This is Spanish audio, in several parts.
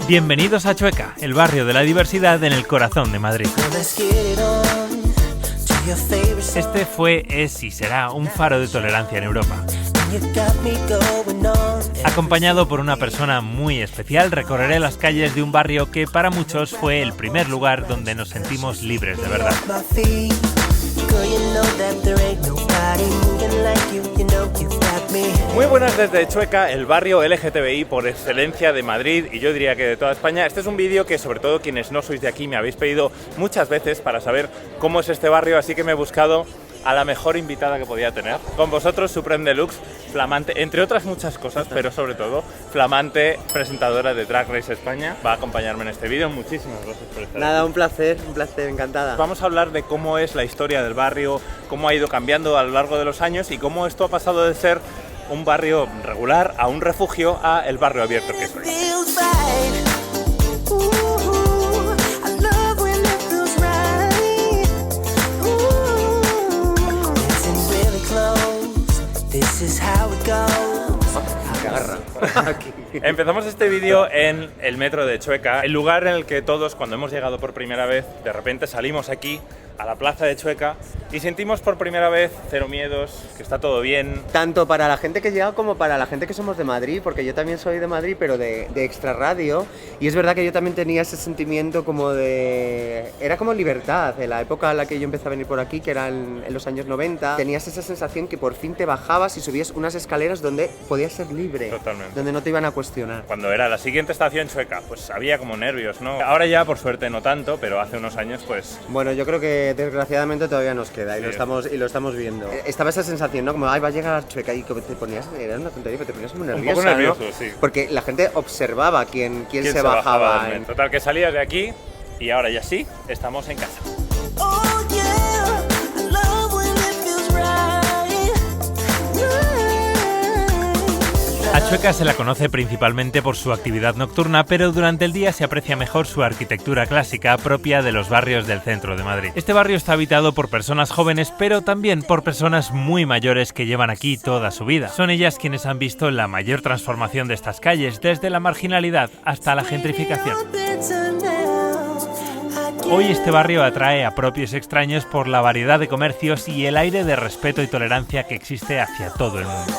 Bienvenidos a Chueca, el barrio de la diversidad en el corazón de Madrid. Este fue, es y será un faro de tolerancia en Europa. Acompañado por una persona muy especial, recorreré las calles de un barrio que para muchos fue el primer lugar donde nos sentimos libres de verdad. Muy buenas desde Chueca, el barrio LGTBI por excelencia de Madrid y yo diría que de toda España. Este es un vídeo que sobre todo quienes no sois de aquí me habéis pedido muchas veces para saber cómo es este barrio, así que me he buscado a la mejor invitada que podía tener. Con vosotros, Supreme Deluxe, flamante, entre otras muchas cosas, pero sobre todo flamante presentadora de Drag Race España. Va a acompañarme en este vídeo. Muchísimas gracias por estar Nada, aquí. un placer, encantada. Vamos a hablar de cómo es la historia del barrio, cómo ha ido cambiando a lo largo de los años y cómo esto ha pasado de ser un barrio regular a un refugio a el barrio abierto que es hoy. Empezamos este vídeo en el metro de Chueca, el lugar en el que todos, cuando hemos llegado por primera vez, de repente salimos aquí a la plaza de Chueca y sentimos por primera vez cero miedos, que está todo bien. Tanto para la gente que llega como para la gente que somos de Madrid, porque yo también soy de Madrid, pero de Extra Radio, y es verdad que yo también tenía ese sentimiento como de... Era como libertad, en la época en la que yo empecé a venir por aquí, que era en los años 90, tenías esa sensación que por fin te bajabas y subías unas escaleras donde podías ser libre. Totalmente. Donde no te iban a cuestionar. Cuando era la siguiente estación Chueca, pues había como nervios, ¿no? Ahora ya, por suerte, no tanto, pero hace unos años, pues... Bueno, yo creo que desgraciadamente todavía nos queda y, sí, lo estamos viendo. Estaba esa sensación, ¿no? Como, ay, va a llegar Chueca y como te ponías, era una tontería, pero te ponías muy nerviosa, un poco nervioso, ¿no? sí. Porque la gente observaba quién se bajaba. del metro. Total, que salías de aquí y ahora ya sí, estamos en casa. A Chueca se la conoce principalmente por su actividad nocturna, pero durante el día se aprecia mejor su arquitectura clásica propia de los barrios del centro de Madrid. Este barrio está habitado por personas jóvenes, pero también por personas muy mayores que llevan aquí toda su vida. Son ellas quienes han visto la mayor transformación de estas calles, desde la marginalidad hasta la gentrificación. Hoy este barrio atrae a propios extraños por la variedad de comercios y el aire de respeto y tolerancia que existe hacia todo el mundo.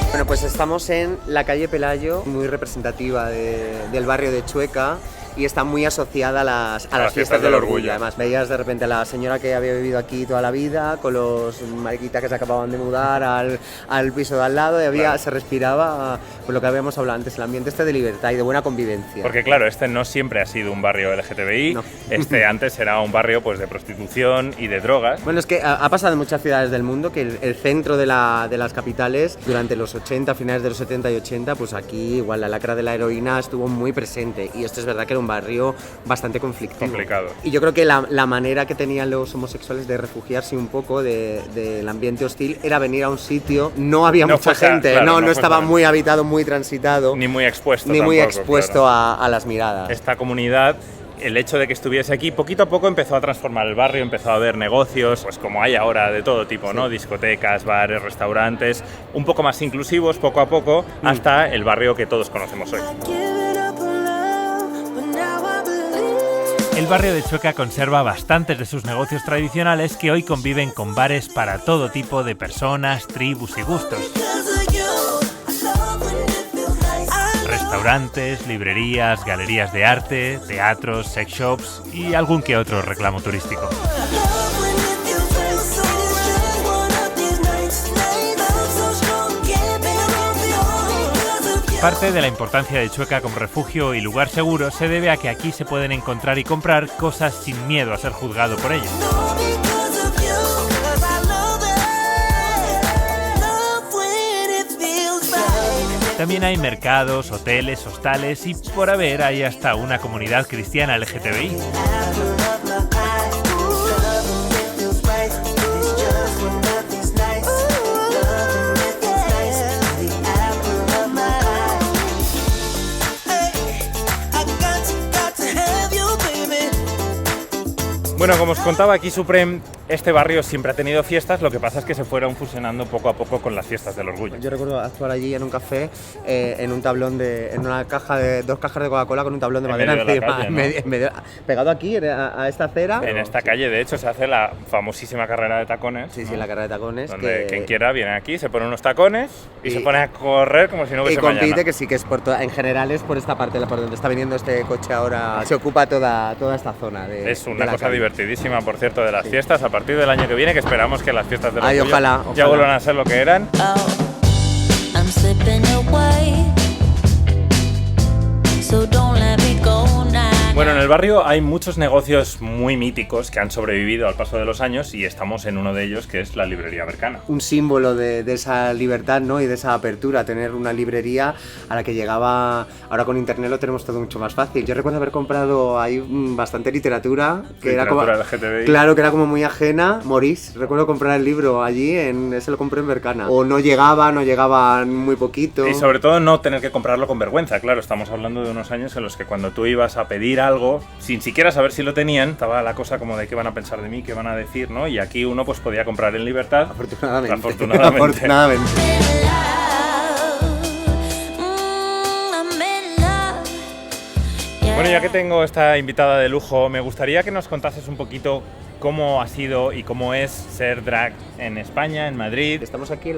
Bueno, pues estamos en la calle Pelayo, muy representativa del barrio de Chueca, y está muy asociada a las fiestas del orgullo. Además, veías de repente a la señora que había vivido aquí toda la vida, con los mariquitas que se acababan de mudar al piso de al lado, y se respiraba, pues lo que habíamos hablado antes, el ambiente de libertad y de buena convivencia. Porque claro, este no siempre ha sido un barrio LGTBI, no. Este antes era un barrio pues de prostitución y de drogas. Bueno, es que ha pasado en muchas ciudades del mundo que el centro de las capitales, durante los 80, finales de los 70 y 80, pues aquí igual la lacra de la heroína estuvo muy presente, y esto es verdad que era un barrio bastante conflictivo. Complicado. Y yo creo que la manera que tenían los homosexuales de refugiarse un poco del ambiente hostil era venir a un sitio, no había mucha gente, claro, no estaba muy habitado, muy transitado. Ni muy expuesto. Ni tampoco, muy expuesto claro. a las miradas. Esta comunidad, el hecho de que estuviese aquí, poquito a poco empezó a transformar el barrio, empezó a haber negocios, pues como hay ahora de todo tipo, ¿no? Discotecas, bares, restaurantes, un poco más inclusivos, poco a poco, hasta el barrio que todos conocemos hoy. El barrio de Chueca conserva bastantes de sus negocios tradicionales que hoy conviven con bares para todo tipo de personas, tribus y gustos. Restaurantes, librerías, galerías de arte, teatros, sex shops y algún que otro reclamo turístico. Parte de la importancia de Chueca como refugio y lugar seguro se debe a que aquí se pueden encontrar y comprar cosas sin miedo a ser juzgado por ello. También hay mercados, hoteles, hostales y por haber hay hasta una comunidad cristiana LGTBI. Bueno, como os contaba, aquí Supreme, este barrio siempre ha tenido fiestas, lo que pasa es que se fueron fusionando poco a poco con las fiestas del orgullo. Yo recuerdo actuar allí en un café, en un tablón en una caja de 2 cajas de Coca-Cola con un tablón de madera encima, pegado aquí, a esta acera. En esta calle, de hecho, se hace la famosísima carrera de tacones. Sí, la carrera de tacones. Donde quien quiera viene aquí, se pone unos tacones y se pone a correr como si no hubiese mañana. Y compite, que sí que es en general es por esta parte, por donde está viniendo este coche ahora, se ocupa toda esta zona. Es una cosa divertidísima, por cierto, de las fiestas a partir del año que viene, que esperamos que las fiestas del orgullo ojalá. ya vuelvan a ser lo que eran. Bueno, en el barrio hay muchos negocios muy míticos que han sobrevivido al paso de los años y estamos en uno de ellos, que es la librería Bercana. Un símbolo de esa libertad, ¿no? Y de esa apertura, tener una librería a la que llegaba. Ahora con internet lo tenemos todo mucho más fácil. Yo recuerdo haber comprado ahí bastante literatura, que era como, LGTBI. Claro, que era como muy ajena. Maurice, recuerdo comprar el libro allí, ese lo compré en Bercana. O no llegaban muy poquito. Y sobre todo no tener que comprarlo con vergüenza. Claro, estamos hablando de unos años en los que cuando tú ibas a pedir algo, sin siquiera saber si lo tenían, estaba la cosa como de qué van a pensar de mí, qué van a decir, ¿no? Y aquí uno pues podía comprar en libertad. Afortunadamente. Bueno, ya que tengo esta invitada de lujo, me gustaría que nos contases un poquito cómo ha sido y cómo es ser drag en España, en Madrid. Estamos aquí en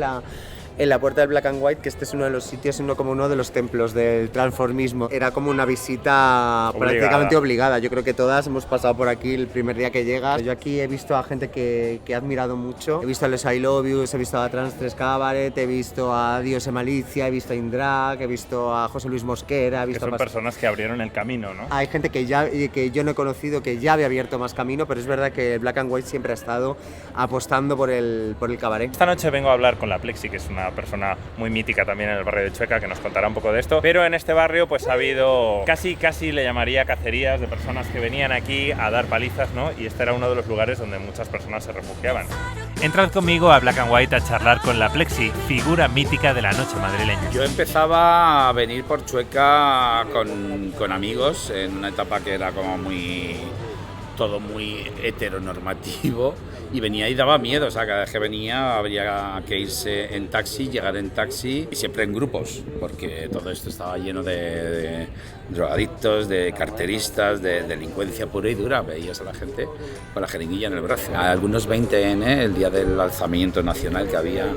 la puerta del Black and White, que este es uno de los sitios, como uno de los templos del transformismo. Era como una visita prácticamente obligada. Yo creo que todas hemos pasado por aquí el primer día que llegas. Yo aquí he visto a gente que he admirado mucho. He visto a Les I Love Yous, he visto a Trans 3 Cabaret, he visto a Dios e Malicia, he visto a Indrag, he visto a José Luis Mosquera. Que son personas que abrieron el camino, ¿no? Hay gente que yo no he conocido, que ya había abierto más camino, pero es verdad que el Black and White siempre ha estado apostando por el cabaret. Esta noche vengo a hablar con la Plexi, que es una persona muy mítica también en el barrio de Chueca, que nos contará un poco de esto. Pero en este barrio pues ha habido casi le llamaría cacerías de personas que venían aquí a dar palizas, ¿no? Y este era uno de los lugares donde muchas personas se refugiaban. Entrad conmigo a Black and White a charlar con la Plexi, figura mítica de la noche madrileña. Yo empezaba a venir por Chueca con amigos en una etapa que era como todo muy heteronormativo, y venía y daba miedo. O sea, cada vez que venía había que irse en taxi, llegar en taxi, y siempre en grupos, porque todo esto estaba lleno de drogadictos, de carteristas, de delincuencia pura y dura. Veías a la gente con la jeringuilla en el brazo. A algunos 20N, el día del alzamiento nacional que había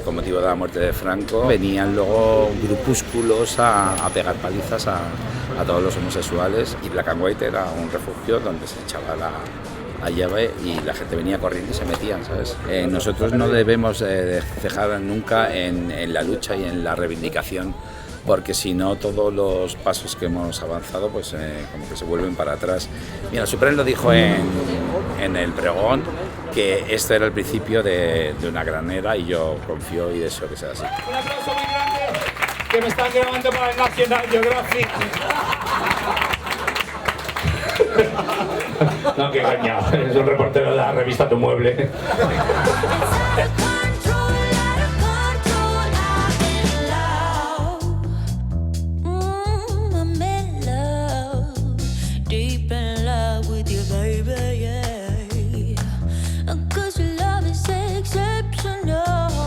con motivo de la muerte de Franco, venían luego grupúsculos a pegar palizas a todos los homosexuales, y Black and White era un refugio donde se echaba la llave y la gente venía corriendo y se metían, ¿sabes? Nosotros no debemos cejar nunca en la lucha y en la reivindicación, porque si no, todos los pasos que hemos avanzado pues como que se vuelven para atrás. Mira, Supreme lo dijo en el pregón, que esto era el principio de una gran era, y yo confío y deseo que sea así. Un aplauso muy grande, que me están grabando para el National Geographic. No, que coño, es un reportero de la revista Tu Mueble.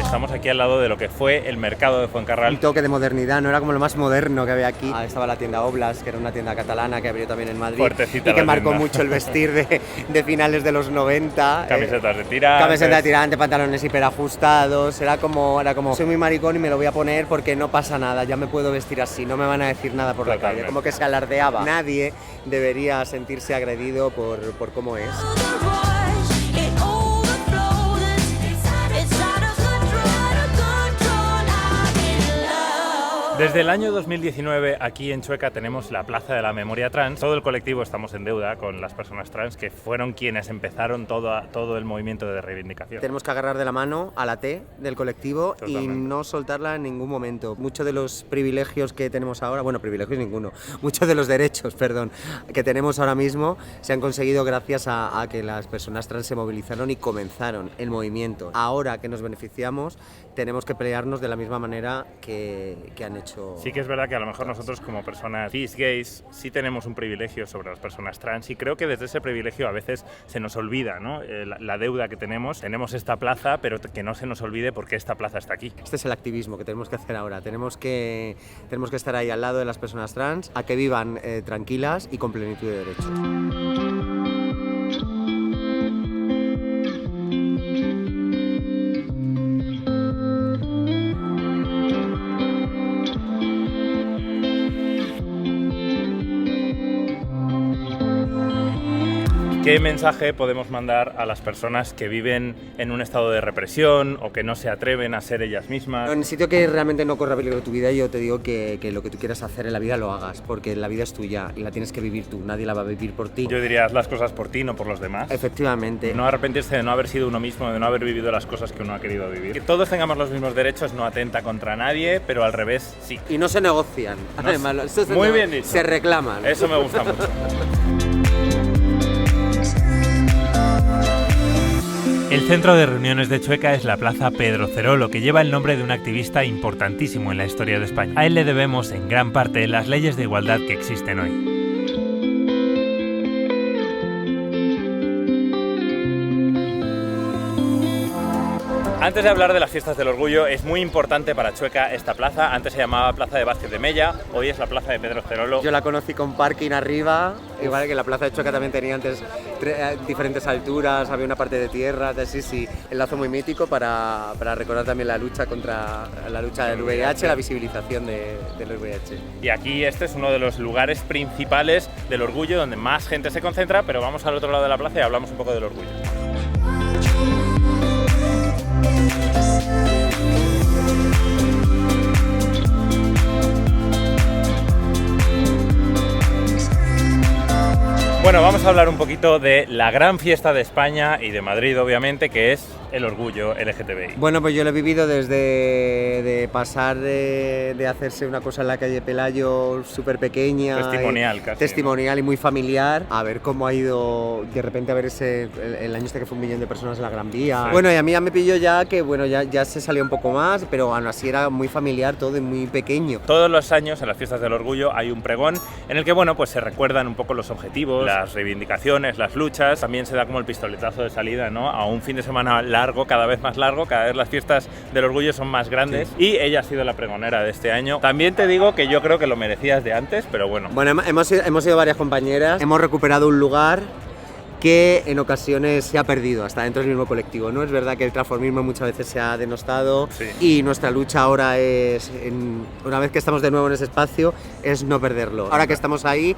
Estamos aquí al lado de lo que fue el mercado de Fuencarral. Un toque de modernidad, no era como lo más moderno que había aquí. Estaba la tienda Oblas, que era una tienda catalana que abrió también en Madrid. Fuertecita y que la marcó tienda. mucho el vestir de finales de los 90. Camisetas de tirantes. Camisetas de tirante, pantalones hiperajustados. Era como, soy muy maricón y me lo voy a poner porque no pasa nada, ya me puedo vestir así, no me van a decir nada por la calle. Como que se alardeaba. Nadie debería sentirse agredido por cómo es. Desde el año 2019 aquí en Chueca tenemos la Plaza de la Memoria Trans. Todo el colectivo estamos en deuda con las personas trans, que fueron quienes empezaron todo el movimiento de reivindicación. Tenemos que agarrar de la mano a la T del colectivo. Totalmente. Y no soltarla en ningún momento. Muchos de los privilegios que tenemos ahora, bueno, privilegios ninguno, muchos de los derechos, que tenemos ahora mismo se han conseguido gracias a que las personas trans se movilizaron y comenzaron el movimiento. Ahora que nos beneficiamos, tenemos que pelearnos de la misma manera que han hecho derecho. Sí que es verdad que a lo mejor nosotros como personas cis, gays, sí tenemos un privilegio sobre las personas trans y creo que desde ese privilegio a veces se nos olvida, ¿no? La deuda que tenemos esta plaza, pero que no se nos olvide por qué esta plaza está aquí. Este es el activismo que tenemos que hacer ahora. Tenemos que estar ahí al lado de las personas trans, a que vivan tranquilas y con plenitud de derechos. ¿Qué mensaje podemos mandar a las personas que viven en un estado de represión o que no se atreven a ser ellas mismas? En el sitio que realmente no corra peligro tu vida, yo te digo que lo que tú quieras hacer en la vida lo hagas, porque la vida es tuya y la tienes que vivir tú, nadie la va a vivir por ti. Yo diría, haz las cosas por ti, no por los demás. Efectivamente. No arrepentirse de no haber sido uno mismo, de no haber vivido las cosas que uno ha querido vivir. Que todos tengamos los mismos derechos no atenta contra nadie, pero al revés sí. Y no se negocian. No, además, muy bien dicho. Se reclaman. Eso me gusta mucho. El centro de reuniones de Chueca es la Plaza Pedro Cerolo, que lleva el nombre de un activista importantísimo en la historia de España. A él le debemos en gran parte las leyes de igualdad que existen hoy. Antes de hablar de las fiestas del orgullo, es muy importante para Chueca esta plaza. Antes se llamaba Plaza de Vázquez de Mella, hoy es la Plaza de Pedro Cerolo. Yo la conocí con parking arriba, igual que la Plaza de Chueca también tenía antes diferentes alturas, había una parte de tierra, sí, el lazo muy mítico para recordar también la lucha contra la lucha del VIH, la visibilización del VIH. Y aquí este es uno de los lugares principales del orgullo, donde más gente se concentra, pero vamos al otro lado de la plaza y hablamos un poco del orgullo. Bueno, vamos a hablar un poquito de la gran fiesta de España y de Madrid, obviamente, que es el orgullo LGTBI. Bueno, pues yo lo he vivido desde de pasar de hacerse una cosa en la calle Pelayo súper pequeña, testimonial casi, testimonial, ¿no? Y muy familiar, a ver cómo ha ido de repente a ver el año este que fue 1 millón de personas en la Gran Vía. Sí. Bueno, y a mí ya me pilló ya que bueno, ya se salió un poco más, pero aún así era muy familiar todo y muy pequeño. Todos los años en las fiestas del orgullo hay un pregón en el que bueno, pues se recuerdan un poco los objetivos, las reivindicaciones, las luchas. También se da como el pistoletazo de salida, ¿no? A un fin de semana largo, cada vez más largo, cada vez las fiestas del orgullo son más grandes, sí. Y ella ha sido la pregonera de este año. También te digo que yo creo que lo merecías de antes, pero bueno. Bueno, hemos sido varias compañeras, hemos recuperado un lugar que en ocasiones se ha perdido hasta dentro del mismo colectivo, ¿no? Es verdad que el transformismo muchas veces se ha denostado, sí. Y nuestra lucha ahora es, una vez que estamos de nuevo en ese espacio, es no perderlo. Ahora que estamos ahí,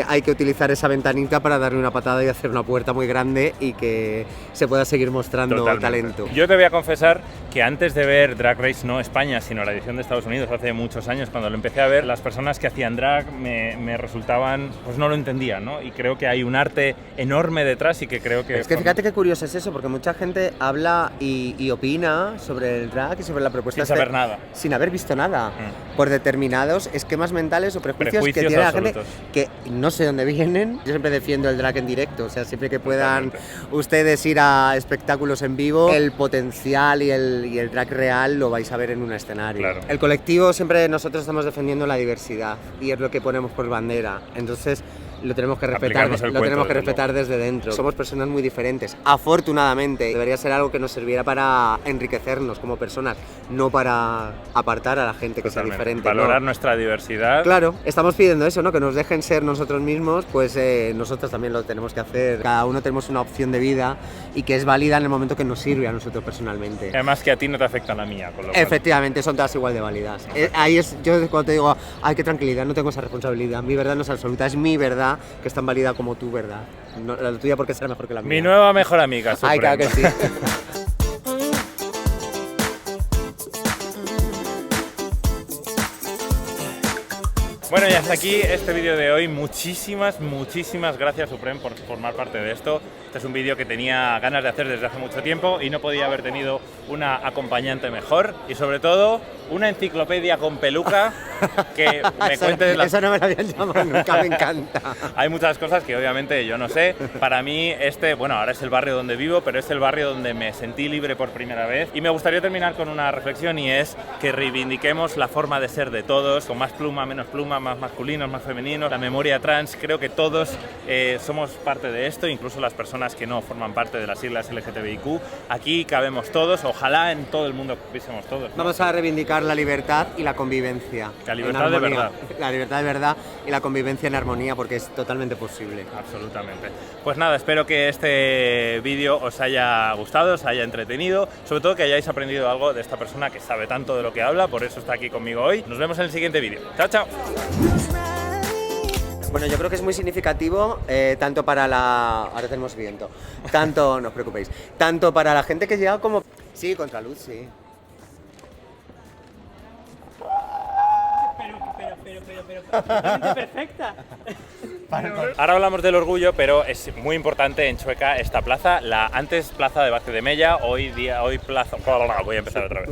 hay que utilizar esa ventanita para darle una patada y hacer una puerta muy grande y que se pueda seguir mostrando totalmente talento. Yo te voy a confesar que antes de ver Drag Race, no España, sino la edición de Estados Unidos, hace muchos años, cuando lo empecé a ver, las personas que hacían drag me resultaban, pues no lo entendía, ¿no? Y creo que hay un arte enorme detrás y que creo que... Es que fíjate qué curioso es eso, porque mucha gente habla y opina sobre el drag y sobre la propuesta... Sin saber nada. Sin haber visto nada. Por determinados esquemas mentales o prejuicios que tiene absolutos. La gente que no sé dónde vienen. Yo siempre defiendo el drag en directo, o sea, siempre que puedan ustedes ir a espectáculos en vivo, el potencial y el drag real lo vais a ver en un escenario. Claro. El colectivo, siempre nosotros estamos defendiendo la diversidad y es lo que ponemos por bandera, entonces lo tenemos que respetar desde dentro. Somos personas muy diferentes, afortunadamente. Debería ser algo que nos sirviera para enriquecernos como personas, no para apartar a la gente que sea diferente. Valorar nuestra diversidad. Claro, estamos pidiendo eso, ¿no? Que nos dejen ser nosotros mismos, pues nosotros también lo tenemos que hacer. Cada uno tenemos una opción de vida y que es válida en el momento que nos sirve a nosotros personalmente. Además que a ti no te afecta la mía, con lo cual... Efectivamente, son todas igual de válidas. Ahí es, yo cuando te digo, ay, qué tranquilidad, no tengo esa responsabilidad. Mi verdad no es absoluta, es mi verdad, que es tan válida como tu verdad. No, la tuya porque será mejor que la mía. Mi nueva mejor amiga, Supreme. Ay, claro que sí. Bueno, y hasta aquí este vídeo de hoy. Muchísimas gracias, Suprem, por formar parte de esto. Este es un vídeo que tenía ganas de hacer desde hace mucho tiempo y no podía haber tenido una acompañante mejor y sobre todo una enciclopedia con peluca que me cuentes las... Eso no me lo habían llamado nunca, me encanta. Hay muchas cosas que obviamente yo no sé. Para mí bueno, ahora es el barrio donde vivo, pero es el barrio donde me sentí libre por primera vez. Y me gustaría terminar con una reflexión y es que reivindiquemos la forma de ser de todos, con más pluma, menos pluma, más masculinos, más femeninos, la memoria trans. Creo que todos somos parte de esto, incluso las personas que no forman parte de las siglas LGTBIQ. Aquí cabemos todos, ojalá en todo el mundo viésemos todos, ¿no? Vamos a reivindicar la libertad y la convivencia. La libertad de verdad. La libertad de verdad y la convivencia en armonía, porque es totalmente posible. Absolutamente. Pues nada, espero que este vídeo os haya gustado, os haya entretenido, sobre todo que hayáis aprendido algo de esta persona que sabe tanto de lo que habla, por eso está aquí conmigo hoy. Nos vemos en el siguiente vídeo. Chao, chao. Bueno, yo creo que es muy significativo, tanto para la... Ahora tenemos viento. Tanto, no os preocupéis, tanto para la gente que llega como... Sí, contraluz, sí. Pero, perfecta. Ahora hablamos del orgullo, pero es muy importante en Chueca esta plaza, la antes plaza de Vázquez de Mella, hoy plaza... Voy a empezar otra vez.